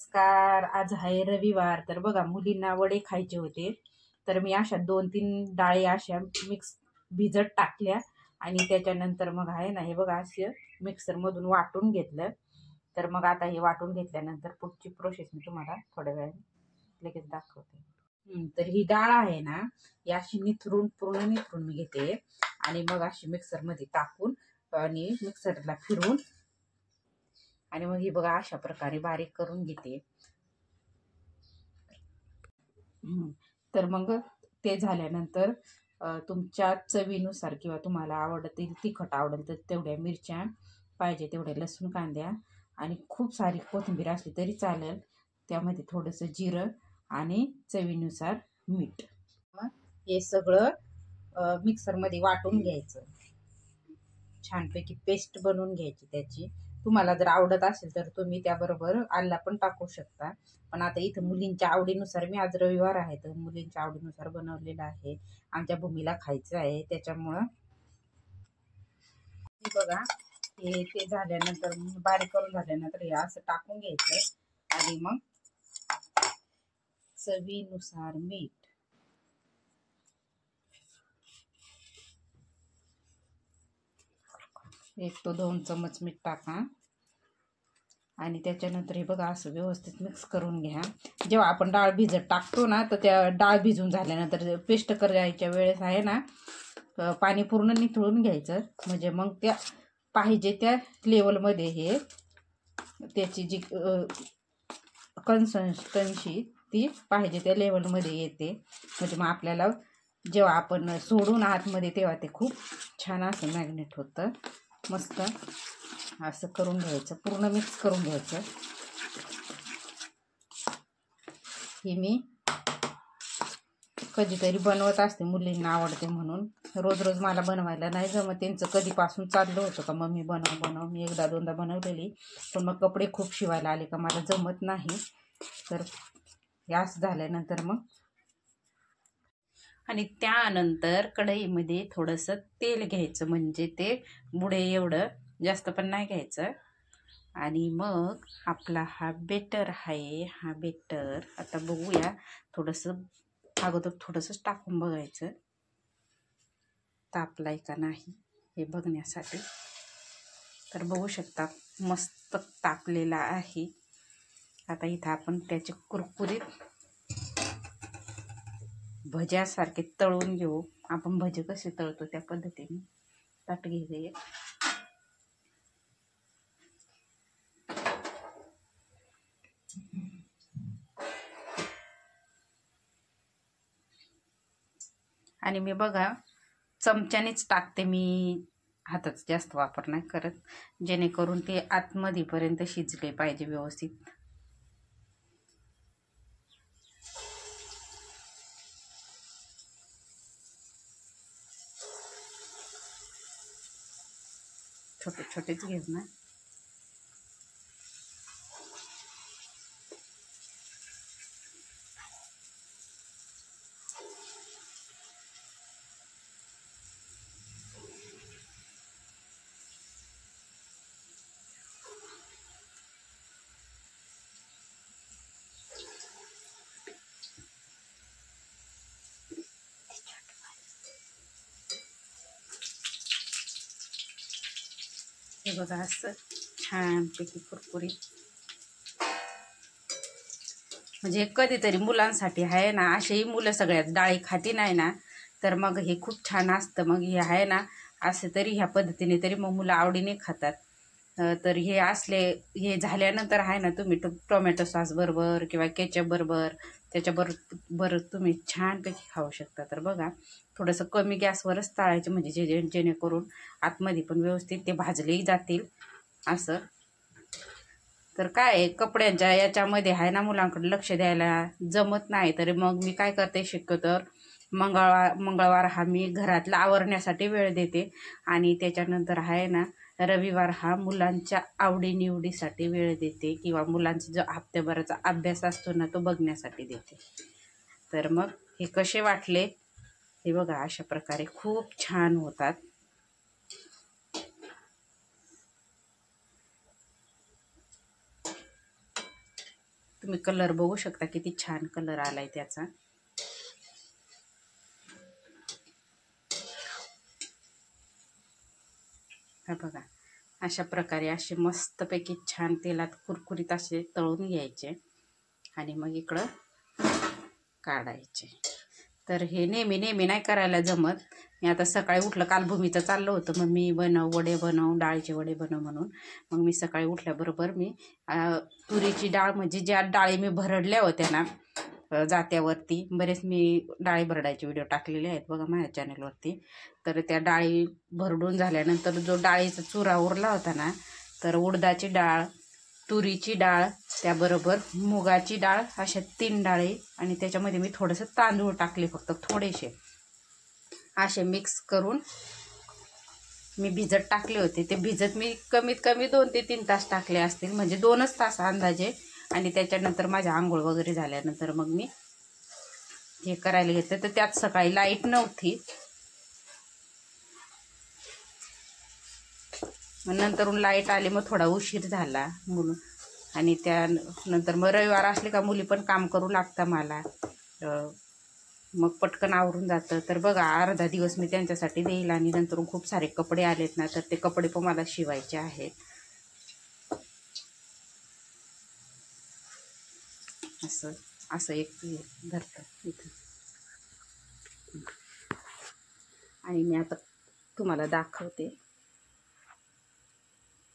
नमस्कार. आज आहे रविवार. तर बघा, मुलींना वडे खायचे होते, तर मी अशा 2-3 डाळी अशा भिजत टाकल्या आणि त्याच्यानंतर मग आहे ना, हे बघा असं मिक्सर मधून वाटून घेतलं. तर मग आता हे वाटून घेतल्यानंतर पुढची प्रोसेस मी तुम्हाला थोड्या वेळाने लगेच दाखवते. तर ही डाळ आहे ना, ही अशी पूर्ण निथरून मी घेते आणि मग अशी मिक्सर मध्ये टाकून आणि मिक्सरला फिरवून आणि मग ही बघा अशा प्रकारे बारीक करून घेते. तर मग ते झाल्यानंतर तुमच्या चवीनुसार किंवा तुम्हाला आवडतील तिखट आवडेल तर तेवढ्या मिरच्या, पाहिजे तेवढे लसूण कांद्या आणि खूप सारी कोथिंबीर असली तरी चालेल. त्यामध्ये थोडंसं जिरं आणि चवीनुसार मीठ. हे सगळं मिक्सरमध्ये वाटून घ्यायचं. छानपैकी पेस्ट बनवून घ्यायची त्याची. तुम्हाला जर आवडत असेल तर तुम्ही त्याबरोबर आल्ला पण टाकू शकता. पण आता इथं मुलींच्या आवडीनुसार, मी आज रविवार आहे तर मुलींच्या आवडीनुसार बनवलेलं आहे. आमच्या भूमीला खायचं आहे त्याच्यामुळं. बघा, हे ते झाल्यानंतर बारीक करून झाल्यानंतर हे असं टाकून घ्यायचं आणि मग चवीनुसार मीठ, एक तो 2 चमच मीठ टाका आणि त्याच्यानंतर हे बघा असं व्यवस्थित मिक्स करून घ्या. जेव्हा आपण डाळ भिजत टाकतो ना, तर त्या डाळ भिजून झाल्यानंतर पेस्ट करायच्या वेळेस आहे ना, पाणी पूर्ण निथळून घ्यायचं. म्हणजे मग त्या पाहिजे त्या लेवलमध्ये हे त्याची जी कन्सिस्टन्सी ती पाहिजे त्या लेवलमध्ये येते. म्हणजे मग आपल्याला जेव्हा आपण सोडून आतमध्ये तेव्हा ते खूप छान असं मॅग्नेट होतं. मस्त असं करून घ्यायचं, पूर्ण मिक्स करून घ्यायचं. हे मी कधीतरी बनवत असते, मुलींना आवडते म्हणून. रोज रोज मला बनवायला नाही जमत. त्यांचं कधीपासून चाललं होतं का मम्मी बनव. मी 1-2दा बनवलेली, पण मग कपडे खूप शिवायला आले का मला जमत नाही. तर यास झाल्यानंतर मग आणि त्यानंतर कढईमध्ये थोडंसं तेल घ्यायचं. म्हणजे ते बुडे एवढं जास्त पण नाही घ्यायचं. आणि मग आपला हा बेटर आहे, हा बेटर आता बघूया. थोडंसं अगोदर थोडंसंच टाकून बघायचं तापलाय का नाही हे बघण्यासाठी. तर बघू शकता मस्त तापलेला आहे. आता इथं आपण त्याचे कुरकुरीत भज्यासारखे तळून घेऊ. आपण भजे कसे तळतो त्या पद्धतीने ताट घ्यायचे. आणि मी बघा चमच्यानेच टाकते, मी हाताचा जास्त वापर नाही करत, जेणेकरून ते आतमध्येपर्यंत शिजले पाहिजे व्यवस्थित. छोटे छोटेच घेऊ ना. हे बघा असं छानपैकी कुरकुरीत. म्हणजे कधीतरी मुलांसाठी आहे ना, असेही मुलं सगळ्यात डाळी खाती नाही ना, तर मग हे खूप छान असतं. मग हे आहे ना असं तरी ह्या पद्धतीने तरी मग मुलं आवडीने खातात. तर हे असले, हे झाल्यानंतर आहे ना, तुम्ही टोमॅटो सॉस बरोबर किंवा केचप बरोबर त्याच्याबरोबर तुम्ही छानपैकी खाऊ शकता. तर बघा थोडंसं कमी गॅसवरच तळायचं, म्हणजे जेणेकरून आतमध्ये पण व्यवस्थित ते भाजलेही जातील असं. तर काय आहे, कपड्यांच्या याच्यामध्ये आहे ना मुलांकडे लक्ष द्यायला जमत नाही. तर मग मी काय करते, शक्यतो मंगळवार हा मी घरातला आवरण्यासाठी वेळ देते आणि त्याच्यानंतर आहे ना रविवार हा मुलांच्या आवडीनिवडीसाठी वेळ देते किंवा मुलांचा जो हप्त्याभराचा अभ्यास असतो ना तो बघण्यासाठी देते. तर मग हे कसे वाटले हे बघा, अशा प्रकारे खूप छान होतात. तुम्ही कलर बघू शकता किती छान कलर आलाय त्याचा. हा बघा, अशा प्रकारे असे मस्तपैकी छान तेलात कुरकुरीत असे तळून घ्यायचे आणि मग इकडं काढायचे. तर हे नेहमी नाही करायला जमत. मी आता सकाळी उठलं, काल भूमीचं चाललं होतं मग मी वडे बनव, डाळीचे वडे बनव म्हणून. मग मी सकाळी उठल्याबरोबर मी तुरीची डाळ, म्हणजे ज्या डाळी मी भरडल्या होत्या ना जात्यावरती, बरेच मी डाळी भरडायचे व्हिडिओ टाकलेले आहेत बघा माझ्या चॅनलवरती. तर त्या डाळी भरडून झाल्यानंतर जो डाळीचा चुरा उरला होता ना, तर उडदाची डाळ, तुरीची डाळ, त्याबरोबर मुगाची डाळ, अशा 3 डाळी आणि त्याच्यामध्ये मी थोडंसं तांदूळ टाकले, फक्त थोडेसे असे मिक्स करून मी भिजत टाकले होते. ते भिजत मी कमीत कमी 2 ते 3 तास टाकले असतील, म्हणजे 2च तास अंदाजे. आणि त्याच्यानंतर माझ्या आंघोळ वगैरे झाल्यानंतर मग मी हे करायला घेतलं. तर त्यात सकाळी लाईट नव्हती, मग नंतरून लाईट आली, मग थोडा उशीर झाला म्हणून. आणि त्यानंतर मग रविवार असले का मुली पण काम करू लागता मला, मग पटकन आवरून जातं. तर बघा, अर्धा दिवस मी त्यांच्यासाठी देईल. आणि नंतर खूप सारे कपडे आलेत ना, तर ते कपडे पण मला शिवायचे आहेत. असं एक धरतं इथं. आणि मी आता तुम्हाला दाखवते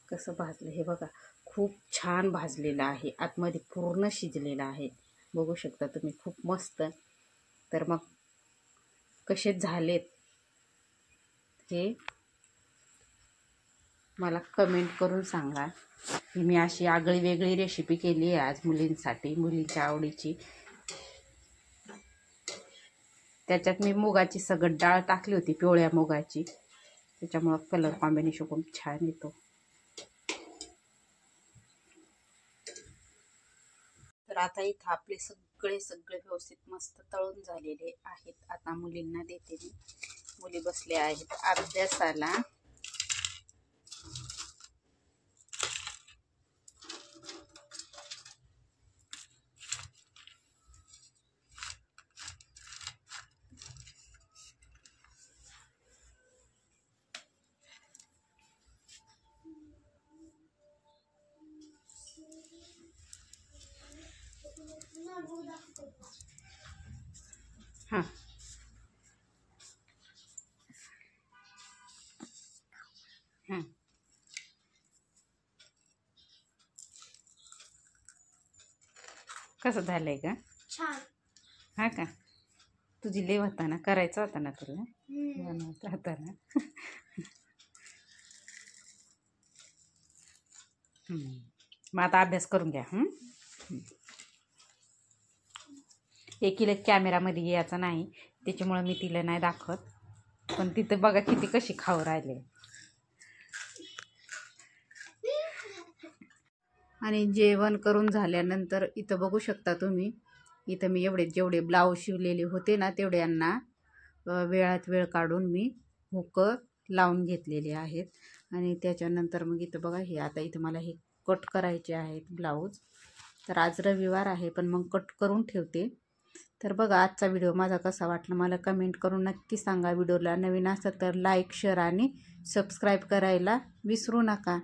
कसं भाजलं. हे बघा, खूप छान भाजलेलं आहे, आतमध्ये पूर्ण शिजलेलं आहे, बघू शकता तुम्ही, खूप मस्त. तर मग कसे झालेत हे मला कमेंट करून सांगा. मी अशी आगळी वेगळी रेसिपी केली आहे आज मुलींसाठी, मुलींच्या आवडीची. त्याच्यात मी मुगाची सगळं डाळ टाकली होती, पिवळ्या मुगाची, त्याच्यामुळं कलर कॉम्बिनेशन खूप छान येतो. तर आता इथं आपले सगळे व्यवस्थित मस्त तळून झालेले आहेत. आता मुलींना देते मी. मुली बसल्या आहेत अभ्यासाला. हां हां, कसं झालंय का? छान. हा का? तुझी लेव होता ना, करायचा होता ना तुला, बनवता होता ना. मग आता अभ्यास करून घ्या. एकीला कॅमेरामध्ये यायचं नाही, त्याच्यामुळं मी तिला नाही दाखवत. पण तिथं बघा किती कशी खाऊ राहिले. आणि जेवण करून झाल्यानंतर इथं बघू शकता तुम्ही, इथं मी जेवढे ब्लाऊज शिवलेले होते ना, तेवढ्यांना वेळात वेळ काढून मी हुक लावून घेतलेले आहेत. आणि त्याच्यानंतर मग इथं बघा, हे आता इथं मला हे कट करायचे आहेत ब्लाऊज. तर आज रविवार आहे, पण मग कट करून ठेवते. तर बघा, आजचा व्हिडिओ माझा कसा वाटला मला कमेंट करून नक्की सांगा. व्हिडिओला नवीन असेल तर लाईक, शेअर आणि सबस्क्राईब करायला विसरू नका.